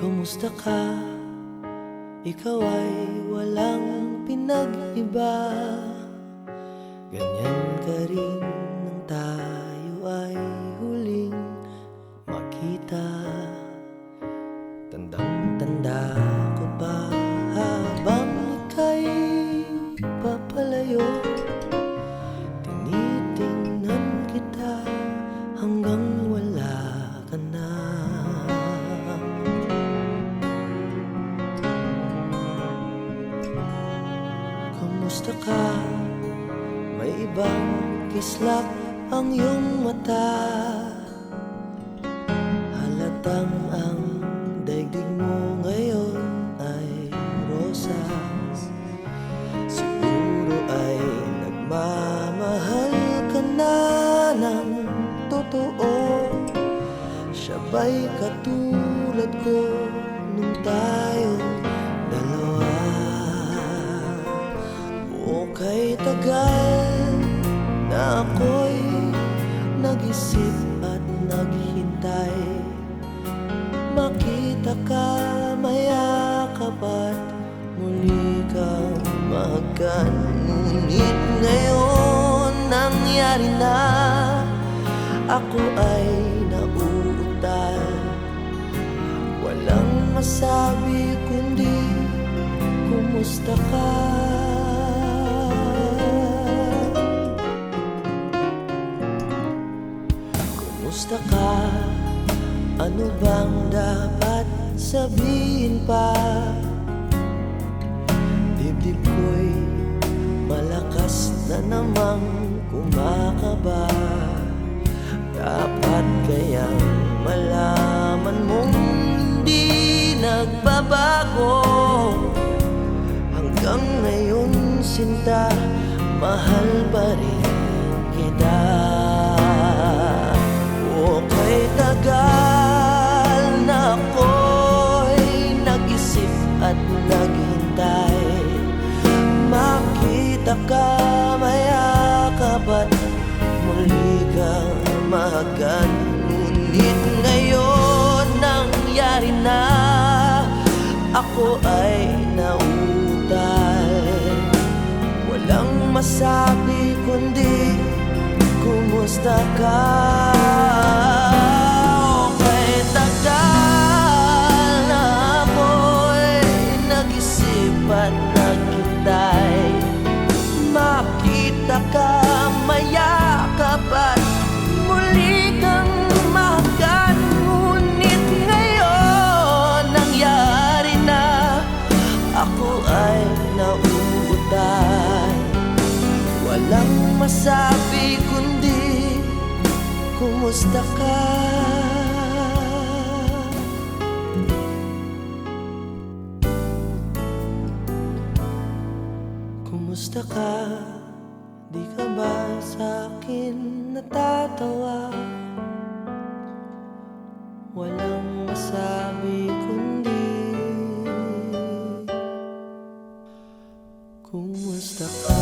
Kumusta ka? Ikaw ay walang pinag-iba. Ganyan ka rin nang tayo ay huling makita. Tandang-tanda ko pa habang ika'y papalayo. Tinitingnan kita hanggang wala ka na. Kumusta ka? May ibang kislap ang iyong mata. Halatang ang daigdig mo ngayon ay rosas. Siguro ay nagmamahal ka na ng totoo. Siya ba'y katulad ko nung tayo dalawa? O kay tagal na ako'y nag-isip at naghintay, makita ka, mayakap at muli kang mahagan. Ngunit ngayon nangyari na, ako ay nauutal. Walang masabi kundi kumusta ka? Kumusta ka? Ano bang dapat sabihin pa? Dibdib ko'y malakas na namang kumakaba. Dapat kayang malaman mong hindi nagbabago. Hanggang ngayon sinta, mahal pa rin kita. O kay tagal na ako'y nag-isip at naghintay, makita ka, mayakap at muli kang mahagan. Ngunit ngayon nangyari na, ako ay nauutal. Walang masabi kundi kumusta ka? O kay tagal na ako'y nag-isip at naghintay, makita ka, mayakap at muli kang mahagan. Ngunit ngayon nangyari na, ako ay nauutal. Walang masabi kundi kumusta ka? Kumusta ka? Di ka ba sa'kin natatawa? Walang masabi kundi kumusta ka?